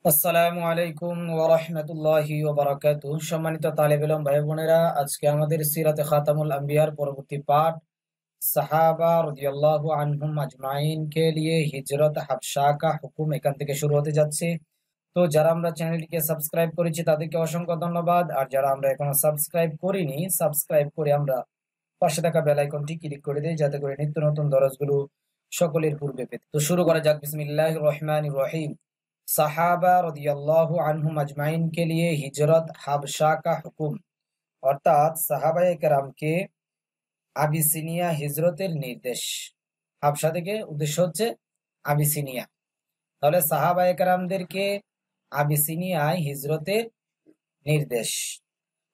আসসালামু আলাইকুম ওয়া রাহমাতুল্লাহি ওয়া বারাকাতুহু। সম্মানিত তালিব ইলম ভাই বোনেরা, আজকে আমাদের সিরাতে খাতামুল আম্বিয়ার পরবর্তী পাঠ সাহাবা রাদিয়াল্লাহু আনহুম আজমাইন কে লিয়ে হিজরত হাবশা কা হুকুম এখান থেকে শুরু হতে যাচ্ছে। তো যারা আমরা চ্যানেলটিকে সাবস্ক্রাইব করেছি তাদেরকে অসংখ্য ধন্যবাদ, আর যারা আমরা এখনো সাবস্ক্রাইব করিনি সাবস্ক্রাইব করে আমরা পাশে থাকা বেল আইকনটি ক্লিক করে দেই যাতে করে নিত্য নতুন দরজগুলো সকলের পূর্বে পেতে। তো শুরু করা যাক। বিসমিল্লাহির রহমানির রহিম। সাহাবা রাদিয়াল্লাহু আনহুম আজমাইন के लिए হিজরত হাবশা का হুকুম, অর্থাৎ সাহাবায়ে কেরামকে আবিসিনিয়া হিজরতের নির্দেশ। হাবশা থেকে উদ্দেশ্য হচ্ছে আবিসিনিয়া। তাহলে সাহাবায়ে কেরামদেরকে আবিসিনিয়ায় হিজরতের निर्देश।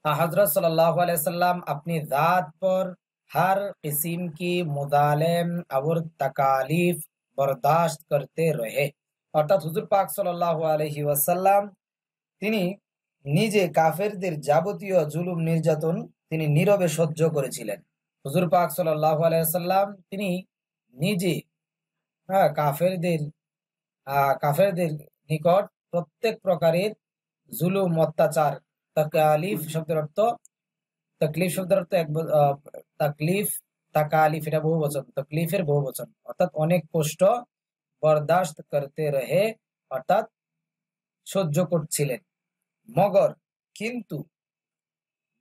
हजरत सल्लल्लाहु अलैहि वसल्लम अपनी जात पर हर किस्म की मुजालिम और तकालीफ बर्दाश्त करते रहे। অর্থাৎ হুজুর পাক সাল্লাল্লাহু আলাইহি ওয়াসাল্লাম তিনি নিজে কাফেরদের যাবতীয় জুলুম নির্যাতন তিনি নীরবে সহ্য করেছিলেন। হুজুর পাক সাল্লাল্লাহু আলাইহি ওয়াসাল্লাম তিনি নিজে কাফেরদের নিকট প্রত্যেক প্রকারের জুলুম অত্যাচার, তাকালিফ শব্দের অর্থ তাকলিফ, তাকালিফ এটা বহু বচন, তকলিফের বহু বচন, অর্থাৎ অনেক কষ্ট বরদাস্ত করতে রহে, অর্থাৎ সহ্য করছিলেন। মগর কিন্তু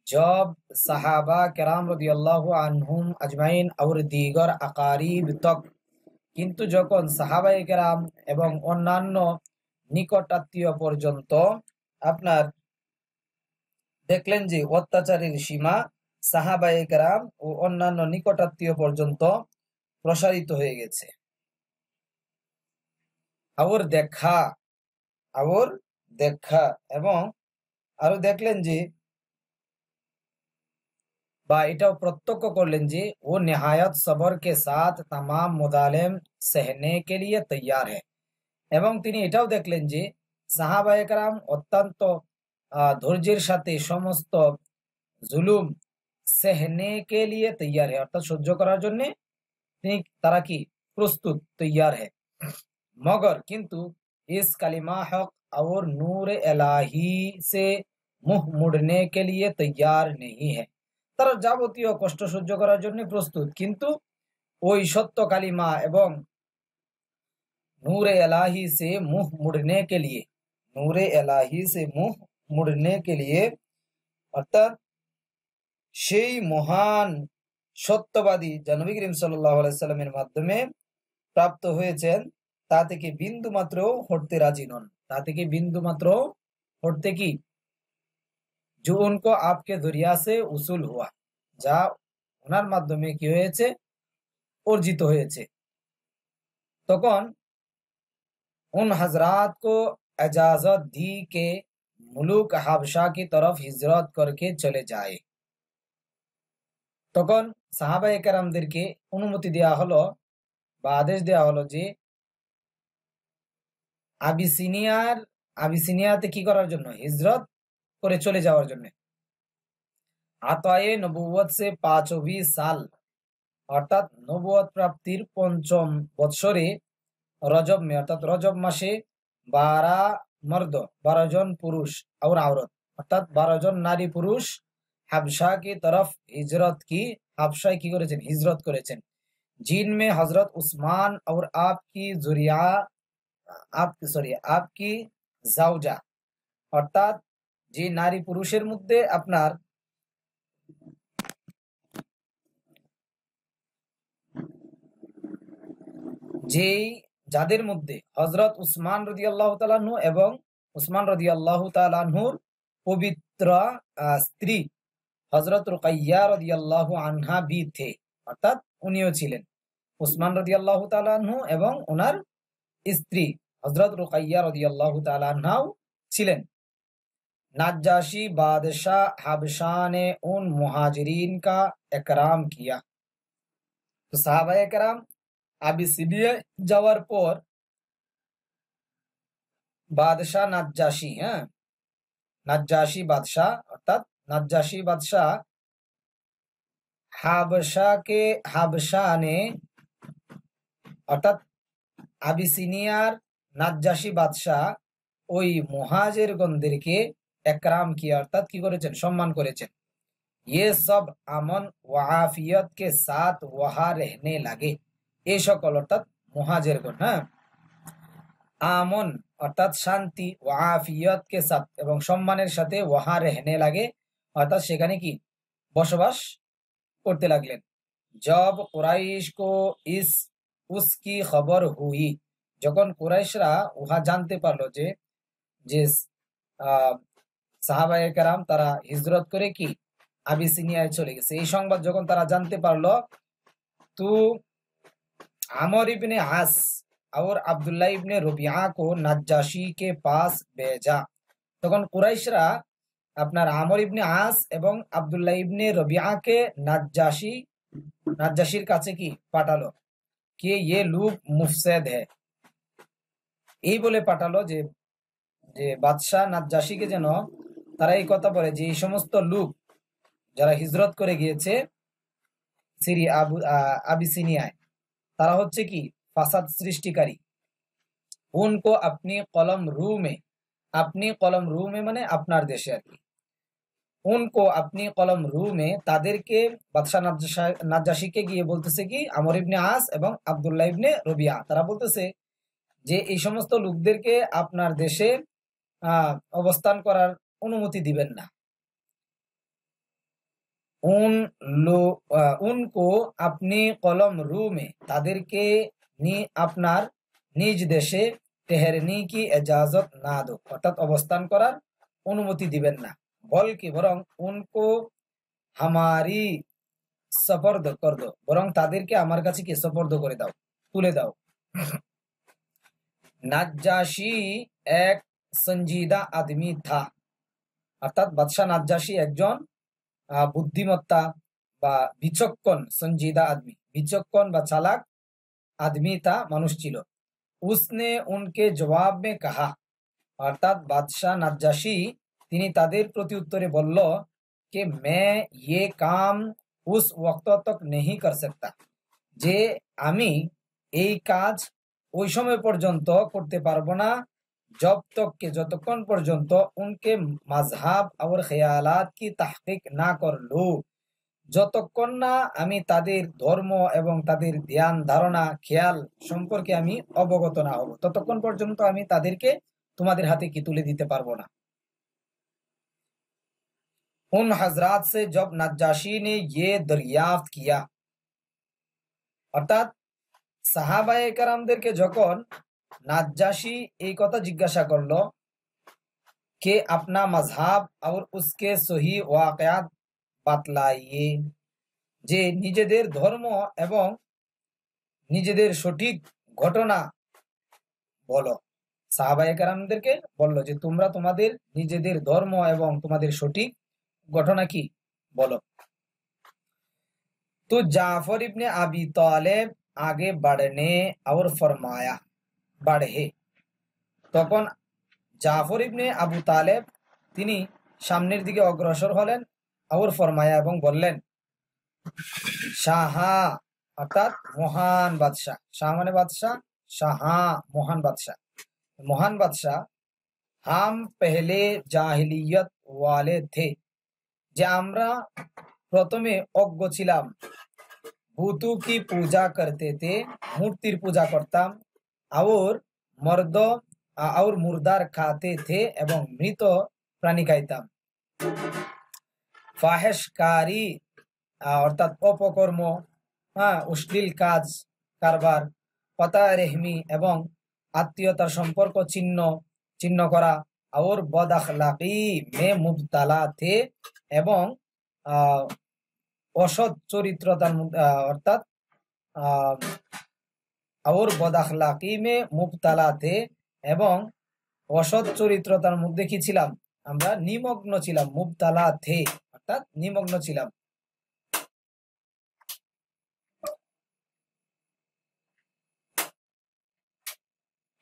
जब साहबा কেরাম রাদিয়াল্লাহু আনহুম আজমাইন और दीगर अकारीब तक, কিন্তু যখন সাহাবায়ে কেরাম এবং অন্যান্য নিকট আত্মীয় পর্যন্ত আপনার দেখলেন যে অত্যাচারের সীমা সাহাবায়ে কেরাম ও অন্যান্য নিকটাত্মীয় পর্যন্ত প্রসারিত হয়ে গেছে। আওর দেখা এবং আরো দেখলেন যে বা এটাও প্রত্যক্ষ করলেন যে ও নেহায়ত সবর কে সাথ तमाम मुजालिम सहने के लिए तैयार है। এবং তিনি এটাও দেখলেন যে সাহাবায়ে কেরাম অত্যন্ত ধৈর্যের সাথে সমস্ত জুলুম सहने के लिए तैयार है, অর্থাৎ সহ্য করার জন্য তারা কি প্রস্তুত, তৈয়ার है। मगर किंतु इस कलिमा हक और नूर इलाही से मुंह मुड़ने के लिए तैयार नहीं है। তারা যাবতীয় কষ্ট সহ্য করার জন্য প্রস্তুত, কিন্তু ওই সত্য কালিমা এবং नूर इलाही से मुंह मुड़ने के लिए, नूर इलाही से मुंह मुड़ने के लिए অর্থাৎ সেই মহান সত্যবাদী যা নবী করিম সাল্লাল্লাহু আলাইহি সাল্লামের মাধ্যমে প্রাপ্ত হয়েছেন তা থেকে বিন্দু মাত্র হটতে রাজি নন। তা থেকে বিন্দু মাত্র হটতে কি, जो उनको आपके जरिया से उसूल हुआ, যা ওনার মাধ্যমে কি হয়েছে, অর্জিত হয়েছে। তখন उन हजरात को इजाजत दी के मुलुक हाबशा की तरफ हिजरत करके चले जाए। তখন সাহাবায়ে কেরামদেরকে অনুমতি দেয়া হলো বা আদেশ দেয়া হলো যে আবিসিনিয়াতে কি করার জন্য, হিজরত করে চলে যাওয়ার জন্য। আতায়ে নবুয়ত সে 5वीं সাল, অর্থাৎ নবুয়ত প্রাপ্তির 5ম বৎসরে রজব মে, অর্থাৎ রজব মাসে 12 জন পুরুষ और औरत, অর্থাৎ 12 জন নারী পুরুষ হাবশা की तरफ हिजरत की, হাবশায় কি করেছেন, হিজরত করেছেন। जिनमें हजरत उस्मान और आपकी জাওজা, অর্থাৎ যে নারী পুরুষের মধ্যে আপনার যাদের মধ্যে হযরত উসমান রাদিয়াল্লাহু তাআলা আনহু এবং উসমান রাদিয়াল্লাহু তাআলা আনহুর পবিত্র স্ত্রী হযরত রুকাইয়া রাদিয়াল্লাহু আনহা भी थे, অর্থাৎ উনিও ছিলেন। উসমান রাদিয়াল্লাহু তাআলা আনহু এবং ওনার স্ত্রী হযরত রুকাইয়া রাদিয়াল্লাহু তাআলা আনহাও ছিলেন। नाजाशी बादशाह हाबशा ने उन मुहाजिरीन का इकराम किया। तो साहबाए केराम আবিসিনিয়া যাওয়ার পর বাদশাহ নাজ্জাশী বাদশাহ, অর্থাৎ নাজ্জাশী বাদশাহ হাবশা ने, অর্থাৎ আবিসিনিয়ার নাজ্জাশী বাদশাহ ওই মুহাজিরগণদেরকে একরাম কিয়া, অর্থাৎ কি করেছেন, সম্মান করেছেন। ये सब अमन व आफियत के साथ वहां रहने लगे। এই সকল অর্থাৎ মুহাজিরগণ, হ্যাঁ, আমন অর্থাৎ শান্তি, ও আফিয়ত কে সাথ এবং সম্মানের সাথে ওয়াহা রেহনে লাগে, অর্থাৎ সেখানে কি বসবাস করতে লাগলেন। জব কুরাইশ কো ইস উসকি খবর হুই, যখন কুরাইশরা উহা জানতে পারলো যে যে সাহাবায়ে কেরাম তারা হিজরত করে কি আবিসিনিয়ায় চলে গেছে, এই সংবাদ যখন তারা জানতে পারলো, তো আমর ইবনে আস और अब्दुल्ला इब्ने रबिया को नज्जाशी के पास भेजा। তখন কুরাইশরা আপনার আমর ইবনে আস এবং আব্দুল্লাহ ইবনে রবিয়াকে নাজ্জাশির কাছে কি পাঠালো, कि ये लोग मुफसद है, এই বলে পাঠালো যে যে বাদশাহ নাজ্জাশিকে যেন তারা এই কথা বলে যে এই সমস্ত লোক যারা হিজরত করে গিয়েছে আবিসিনিয়ায়, তারা হচ্ছে কি ফাসাদ সৃষ্টিকারী। उनको अपनी कलम रू में মানে আপনার দেশে আর কি, उनको अपनी कलम रू में তাদেরকে বাদশাহ নাজ্জাশিকে গিয়ে বলতেছে কি আমর ইবনে আস এবং আব্দুল্লাহ ইবনে রবিয়া, তারা বলতেছে যে এই সমস্ত লোকদেরকে আপনার দেশে অবস্থান করার অনুমতি দিবেন না। उनको अपनी कलम रू में তাদেরকে আপনার নিজ দেশে তেহরনি কি ইজাজত না দো, অর্থাৎ অবস্থান করার অনুমতি দিবেন না। বলকি বরং উনকো হামারি সফর্দ কর দো, বরং তাদেরকে আমার কাছে কি সফর্দ করে দাও, তুলে দাও। নাজ্জাশী এক সঞ্জিদা আদমি থা, অর্থাৎ বাদশাহ নাজ্জাশী একজন বুদ্ধিমত্তা বা বিচক্ষণ, সঞ্জিদা আদমি বিচক্ষণ বা চালাক আদমি তা মানুষ ছিল। उसने उनके जवाब में कहा, अर्थात बादशाह नाज्जाशी তিনি তাদের প্রতি উত্তরে বলল कि मैं ये काम उस वक्त तक नहीं कर सकता, যে আমি এই কাজ ওই সময় পর্যন্ত করতে পারবো না, जब तक के যতক্ষণ পর্যন্ত उनके मजहब और ख्यालात की तहकीक ना कर लूं, যতক্ষণ না আমি তাদের ধর্ম এবং তাদের ধ্যান ধারণা খেয়াল সম্পর্কে আমি অবগত না হব, ততক্ষণ পর্যন্ত আমি তাদেরকে তোমাদের হাতে কি তুলে দিতে পারবো না। उन हजरात से जब नज्जाशी ने ये दरियाफ्त किया, অর্থাৎ সাহাবায়ে কেরামদেরকে যখন নাজ্জাশী এই কথা জিজ্ঞাসা করলো कि अपना मजहब और उसके सही वाक़यात বাতলাইয়ে, যে নিজেদের ধর্ম এবং নিজেদের সঠিক ঘটনা বলো। সাহাবায়ে কেরামদেরকে বললো যে তোমরা তোমাদের নিজেদের ধর্ম এবং তোমাদের সঠিক ঘটনা কি বলো। তো জাফর ইবনে আবি তালেব আগে বাড়নে और फरमाया বাড়ে, তখন জাফর ইবনে আবু তালেব তিনি সামনের দিকে অগ্রসর হলেন, और फरमाया এবং বললেন, শাহা অর্থাৎ মহান বাদশাহ, শাহ মানে বাদশাহ, শাহা মহান বাদশাহ, মহান বাদশাহ, হাম পেহলে জাহিলিয়ত ওয়ালে থে, যে আমরা প্রথমে অজ্ঞ ছিলাম, ভূতু কি পূজা করতে थे, মূর্তির পূজা করতাম, और মর্দ और মুর্দার খাতে थे এবং মৃত প্রাণী খাইতাম, ফাহেশকারী অর্থাৎ অপকর্ম, অশ্লীল কাজ কারবার, পতা রেহমি এবং আত্মীয়তার সম্পর্ক ছিন্ন করা, और বদআখলাকি মে মুবতালা থে এবং অসৎ চরিত্রতার অর্থাৎ और বদআখলাকি মে মুবতালা থে এবং অসৎ চরিত্রতার মধ্যে কি ছিলাম, আমরা নিমগ্ন ছিলাম, মুবতালা থে অর্থাৎ নিমগ্ন ছিলাম।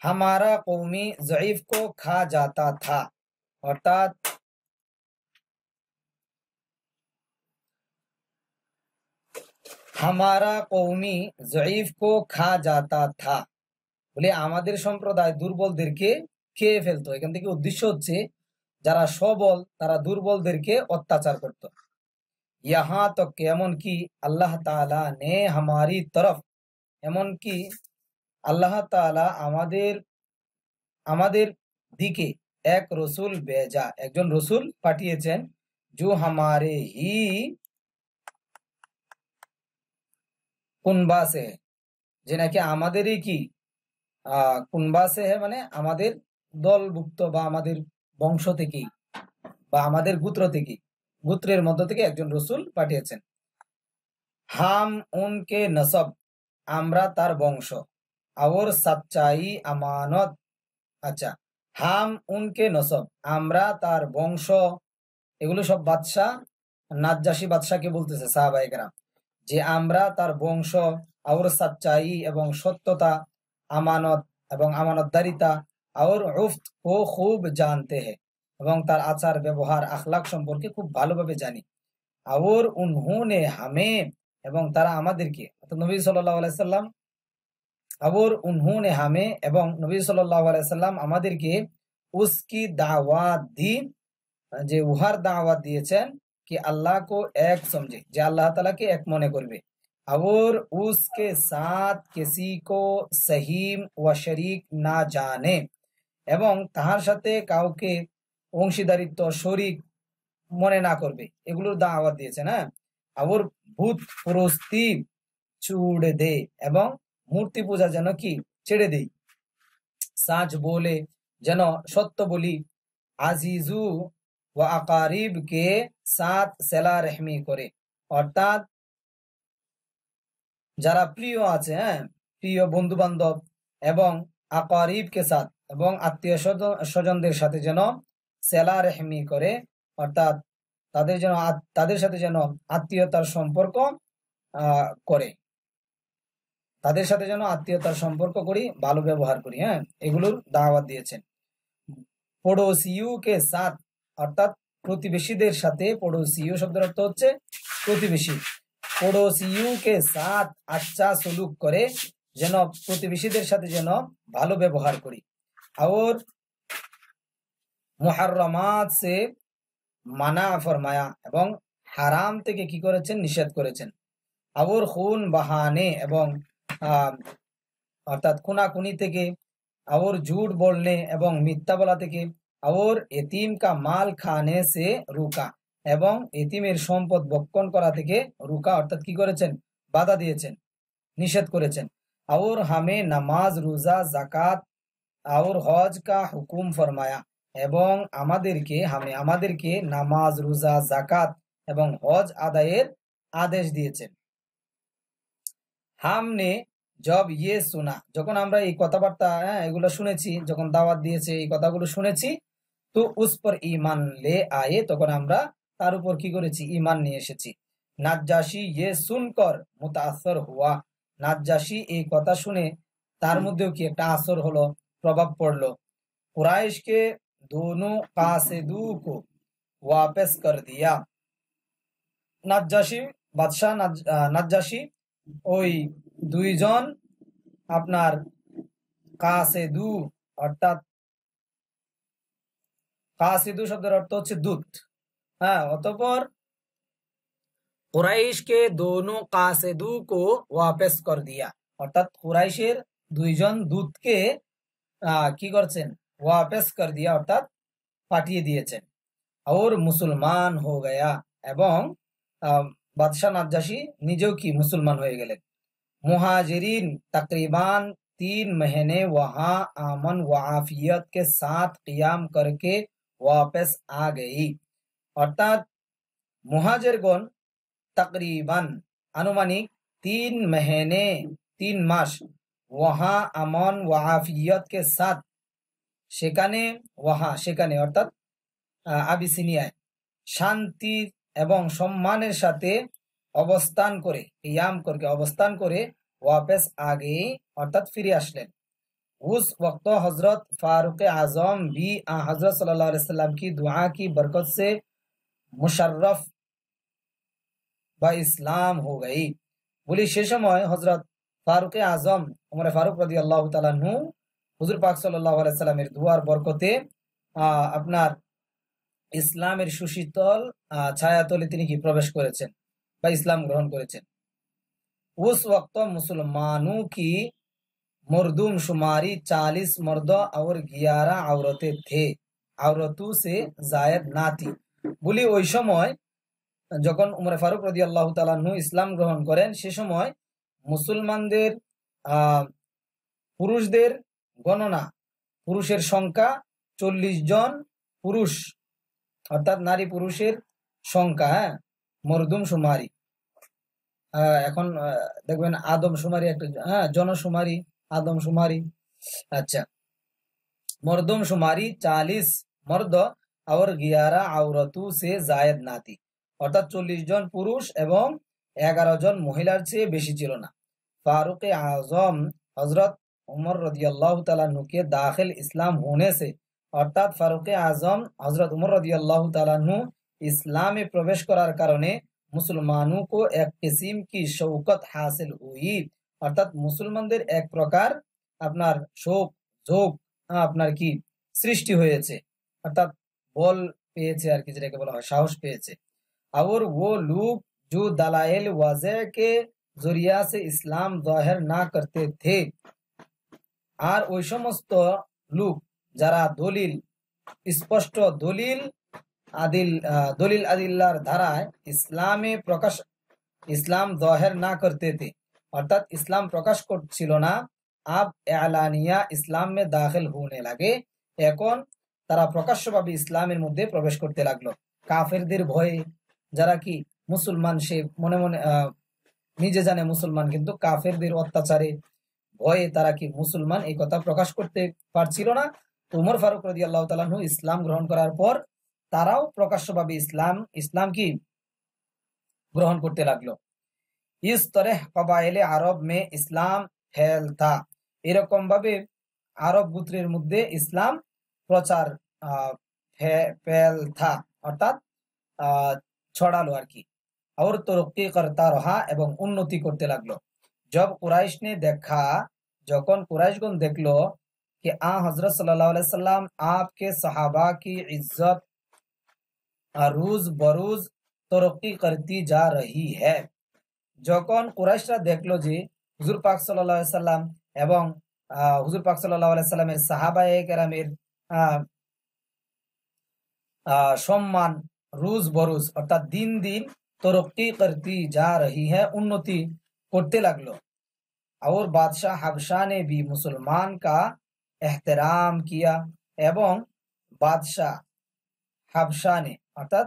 हमारा कौमी ज़ईफ को खा जाता था, অর্থাৎ हमारा कौमी ज़ईफ को खा जाता था, বলে আমাদের সম্প্রদায় দুর্বলদেরকে খেয়ে ফেলতো। এখান থেকে উদ্দেশ্য হচ্ছে যারা সবল তারা দুর্বলদেরকে অত্যাচার করত। ইহা তক এমন কি আল্লাহ তাআলা নে হামারি তরফ, এমন কি আল্লাহ তাআলা আমাদের দিকে এক রসুল বেজা, একজন রসুল পাঠিয়েছেন, जो हमारे ही কুনবা সে, যে নাকি আমাদেরই কি কুনবা সে মানে আমাদের দলভুক্ত বা আমাদের বংশ থেকেই বা আমাদের গোত্রের মধ্য থেকে একজন রসুল পাঠিয়েছেন। হাম উনকে নসব, আমরা তার বংশ, और सच्चाई আমানত, আচ্ছা, হাম উনকে নসব, আমরা তার বংশ, এগুলো সব বাদশাহ নাজ্জাশী বাদশাহকে বলতেছে সাহাবায়ে কেরাম, যে আমরা তার বংশ, और सच्चाई এবং সত্যতা, আমানত এবং আমানতদারিতা, और उफ्त को खूब जानते हैं এবং তার আচার ব্যবহার আখলাক সম্পর্কে খুব ভালোভাবে জানি। और उन्होंने हमें এবং তারা আমাদেরকে, নবী সাল্লাল্লাহু আলাইহি সাল্লাম, और उन्होंने हमें এবং নবী সাল্লাল্লাহু আলাইহি সাল্লাম আমাদেরকে उसकी दावत दी, যে উহার দাওয়াত দিয়েছেন कि अल्लाह को एक समझे, যে আল্লাহ তাআলাকে এক মনে করবে। और उसके साथ किसी को सहीम व शरीक ना जाने, এবং তাহার সাথে কাউকে অংশীদারিত্ব শরীক মনে না করবে, এগুলোর দাওয়াত দিয়েছেন। হ্যাঁ, और ভূত প্রস্তি ছুড়ে দে, এবং মূর্তি পূজা যেন কি ছেড়ে দেই। সাজ বলে যেন সত্য বলি। আজিজু ও আকারিব কে সাথ সেলা রেহমি করে, অর্থাৎ যারা প্রিয় আছে, হ্যাঁ, প্রিয় বন্ধু বান্ধব এবং আকারিব কে সাথ এবং আত্মীয় স্বজনদের সাথে যেন সেলা রেহমি করে, অর্থাৎ তাদের সাথে যেন আত্মীয়তার সম্পর্ক করে, তাদের সাথে যেন আত্মীয়তার সম্পর্ক করি, ভালো ব্যবহার করি। হ্যাঁ, এগুলোর দাওয়াত দিয়েছেন। পড়োসিউ কে সাথ, অর্থাৎ প্রতিবেশীদের সাথে, পড়োসিউ শব্দের অর্থ হচ্ছে প্রতিবেশী, পড়োসিউ কে সাথ আচ্ছা সুলুক করে, যেন প্রতিবেশীদের সাথে যেন ভালো ব্যবহার করি। और মুহাররামাত সে মানা ফরমায়া, এবং হারাম থেকে কি করেছেন, নিষেধ করেছেন। और খুন বাহানে, এবং অর্থাৎ খুনাখুনি থেকে, और झूठ बोलने এবং মিথ্যা বলা থেকে, और এতিম কা মাল খানে সে রুকা, এবং এতিমের সম্পদ ভক্ষণ করা থেকে রুকা, অর্থাৎ কি করেছেন, বাধা দিয়েছেন, নিষেধ করেছেন। और हमें नमाज रोजा जाकात और হজ কা হুকুম ফরমায়া, এবং আমাদেরকে নামাজ রোজা জাকাত এবং হজ আদায়ের আদেশ দিয়েছেন। হামনে জব ইয়ে শোনা, যখন আমরা এই কথাবার্তা, এগুলো শুনেছি, যখন দাওয়াত দিয়েছে এই কথাগুলো শুনেছি, তো উস পর ঈমান লে আয়ে, তখন আমরা তার উপর কি করেছি, ঈমান নিয়ে এসেছি। নাজ্জাশী ইয়ে সুনকর মুতাআসসর হুয়া, নাজ্জাশী এই কথা শুনে তার মধ্যেও কি একটা আসর হলো, প্রভাব পড়লো। কুরাইশ কে দোনো কাসেদু কো ওয়াপস কর দিয়া, নাজ্জাশী বাদশাহ নাজ্জাশী ওই দুইজন আপনার কাসেদু, অর্থাৎ কাসেদু শব্দের অর্থ হচ্ছে দূত। হ্যাঁ, অতঃপর কুরাইশকে দোনো কাসেদু কো ওয়াপস কর দিয়া, অর্থাৎ কুরাইশের দুইজন দূতকে কি করছেন, ওয়াপস কর দিয়া, অর্থাৎ পাঠিয়ে দিয়েছেন। और মুসলমান হো গয়া, এবং বাদশাহ নাজ্জাশী নিজেও কি মুসলমান হয়ে গেলেন। मुहाजिरीन तकरीबन 3 महीने वहां अमन व आफियत के साथ कियाम करके वापस आ गई, অর্থাৎ মুহাজিরগণ तकरीबन আনুমানিক 3 महीने 3 মাস, वहां अमन व आफियत के साथ সেখানে অর্থাৎ আবিসিনিয়ায় শান্তি এবং সম্মানের সাথে অবস্থান করে, কিয়াম করকে অবস্থান করে, ওয়াপস আগে অর্থাৎ ফিরে আসলেন। उस वक्त हजरत फारूक आजम भी हजरत सल्लल्लाहु अलैहि वसल्लम की दुआ की बरकत से मुशर्रफ বা ইসলাম हो गई, বলি সে সময় হজরত ফারুক আজম উমর ফারুক রাদিয়াল্লাহু তাআলা আনহু হুজুর পাক সাল্লাল্লাহু আলাইহি সাল্লামের দুয়ার বরকতে আপনার ইসলামের সুশীতল ছায়াতলে তিনি কি প্রবেশ করেছেন বা ইসলাম গ্রহণ করেছেন। उस वक्त मुसलमानों की मरदूमशुमारी 40 मर्द और 11 औरतें थे, औरतों से जायद ना थी। বলি ওই সময় যখন উমর ফারুক রাদিয়াল্লাহু তাআলা আনহু ইসলাম গ্রহণ করেন সে সময় মুসলমানদের পুরুষদের গণনা, পুরুষের সংখ্যা 40 জন পুরুষ, অর্থাৎ নারী পুরুষের সংখ্যা, হ্যাঁ, মরদুম শুমারি। এখন দেখবেন আদমশুমারি একটা, হ্যাঁ, জনশুমারি, আদমশুমারি। আচ্ছা, মরদমশুমারি 40 মর্দ और 11 औरतों से जायद ना थी, অর্থাৎ 40 জন পুরুষ এবং 11 জন মহিলার চেয়ে বেশি ছিল না। फारूक आजम हजरत उमर रदियल्लाहु ताला अन्हु के दाखिल इस्लाम होने से, অর্থাৎ ফারুক आजम हजरत उमर रदियल्लाहु ताला अन्हु ইসলামে প্রবেশ করার কারণে মুসলমানों को एक किस्म की शौकत हासिल हुई, অর্থাৎ মুসলমানদের এক প্রকার আপনার শোক ঝোঁক আপনার কি সৃষ্টি হয়েছে, অর্থাৎ বল পেয়েছে আর কি, যেটাকে বলা হয় সাহস পেয়েছে। और वो लोग जो दलाइल वाज़ेह के জরিয়া সে ইসলাম জাহির না করতে থে, আর ওই সমস্ত লোক যারা দলিল স্পষ্ট দলিল আদিল্লার ধারায় ইসলাম জাহির না করতে থে, অর্থাৎ ইসলাম প্রকাশ করছিল না, আব এলানিয়া ইসলাম মে দাখিল হোনে লাগে, এখন তারা প্রকাশ্যভাবে ইসলামের মধ্যে প্রবেশ করতে লাগলো। কাফেরদের ভয়ে, যারা কি মুসলমান সে মনে মনে নিজে জানে মুসলমান, কিন্তু কাফেরদের অত্যাচারে ভয়ে তারা কি মুসলমান এই কথা প্রকাশ করতে পারছিল না। উমর ফারুক রাদিয়াল্লাহু তাআলা আনহু ইসলাম গ্রহণ করার পর তারাও প্রকাশ্যভাবে ইসলাম কি গ্রহণ করতে লাগলো। ইস তরহ কবায়েলে আরব মে ইসলাম ফেল থা, এরকম ভাবে আরব গোত্রের মধ্যে ইসলাম প্রচার ফেল থা, অর্থাৎ ছড়ালো আর কি। और तरक्की करता रहा এবং উন্নতি করতে লাগলো। जब कुरैश ने देखा, যখন कुरैशगण देखलो कि हजरत सल्लल्लाहु अलैहि वसल्लम आपके सहाबा की इज्जत रोज बरोज तरक्की करती जा रही है, যখন কুরাইশরা দেখলো যে হুজুর পাক সাল্লাল্লাহু আলাইহি সাল্লাম এবং হুজুর পাক সাল্লাল্লাহু আলাইহি সাল্লামের সাহাবায়ে কেরামের সম্মান রোজ বরোজ অর্থাৎ দিন দিন तरक्की करती जा रही है, उन्नति करते लगलो। और बादशाह हबशा ने भी मुसलमान का एहतराम किया, एवं बादशाह हबशा ने अर्थात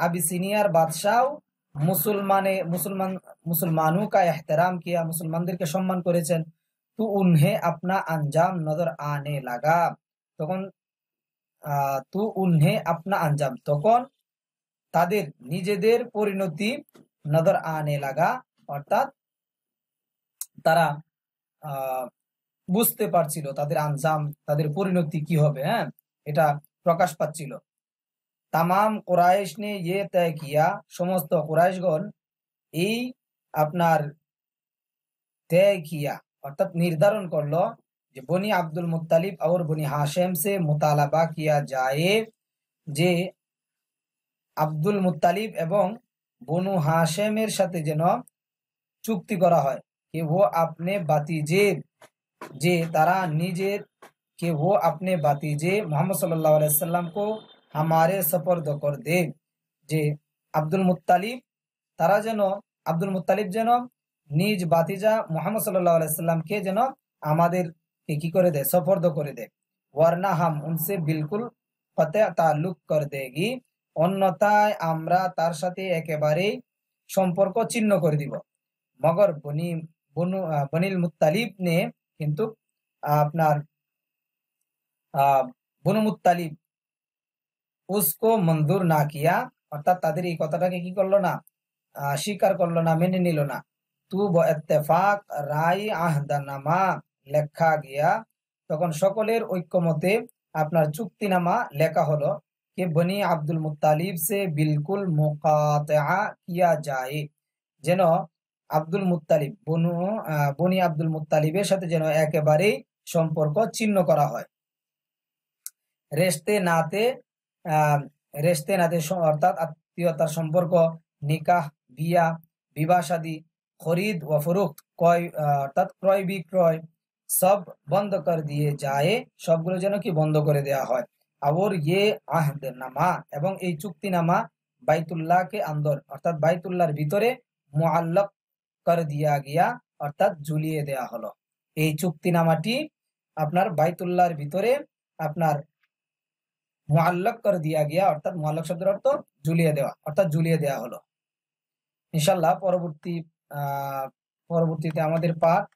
अबिसिनियार बादशाह मुसलमानों का एहतराम किया, मुसलमानদের কে সম্মান করেছেন। तो उन्हें अपना अंजाम नजर आने लगा, তখন তাদের নিজেদের পরিণতি নজর আনে লাগা, অর্থাৎ তারা বুঝতে পারছিল তাদের আঞ্জাম, তাদের পরিণতি কি হবে, হ্যাঁ, এটা প্রকাশ পাচ্ছিল। তামাম কুরাইশ নে ইয়ে তয় কিয়া, সমস্ত কুরাইশগণ এই আপনার তয় কিয়া অর্থাৎ নির্ধারণ করলো যে বনি আব্দুল মুত্তালিব और বনি হাশেম সে মুতালাবা কিয়া যায়, যে আব্দুল মুত্তালিব এবং বনু হাশেমের সাথে যেন চুক্তি করা হয় कि वो अपने भतीजे, যে তারা নিজের कि वो अपने भतीजे मोहम्मद सल्लल्लाहु अलैहि वसल्लम को हमारे सपर्द कर दे, যে আব্দুল মুত্তালিব যেন নিজ ভাতিজা মোহাম্মদ সাল্লাল্লাহু আলাইহি ওয়াসাল্লামকে যেন আমাদের কি করে দেয়, সফর্দ করে দেয়। वरना हम उनसे बिल्कुल कतई ताल्लुक कर देगी, অন্যথায় আমরা তার সাথে একেবারেই সম্পর্ক ছিন্ন করে দিব। মগর বনিল মুত্তালিব নে, কিন্তু আপনার বনু মুত্তালিব উসকো মঞ্জুর না কিয়া, অর্থাৎ তাদের এই কথাটাকে কি করলো না, স্বীকার করলো না, মেনে নিল না। তু ইত্তেফাক রাই আহদনামা লেখা গিয়া, তখন সকলের ঐক্যমতে আপনার চুক্তিনামা লেখা হলো कि बनी আব্দুল মুত্তালিব से बिल्कुल मुकातआ किया जाए, যেন আব্দুল মুত্তালিব বনি আব্দুল মুত্তালিবের সাথে যেন একেবারে সম্পর্ক ছিন্ন করা হয়। রেশতে নাতে অর্থাৎ আত্মীয়তার সম্পর্ক, নিকাহ, বিয়া, বিবাহ শাদী, খরিদ ও ফরুখত, অর্থাৎ ক্রয় বিক্রয় সব বন্ধ করে দিয়ে যায়, সবগুলো যেন কি বন্ধ করে দেওয়া হয়। और ये আহদনামা এবং এই চুক্তিনামা বাইতুল্লাহকে আন্দর অর্থাৎ বাইতুল্লাহর ভিতরে মুআল্লাক করে দিয়া গিয়া অর্থাৎ ঝুলিয়ে দেয়া হলো। এই চুক্তিনামাটি আপনার বাইতুল্লাহর ভিতরে আপনার মুআল্লাক করে দিয়া গিয়া, অর্থাৎ মুআল্লাক শব্দের অর্থ ঝুলিয়ে দেওয়া, অর্থাৎ ঝুলিয়ে দেওয়া হলো। ইনশাআল্লাহ পরবর্তীতে আমাদের পাঠ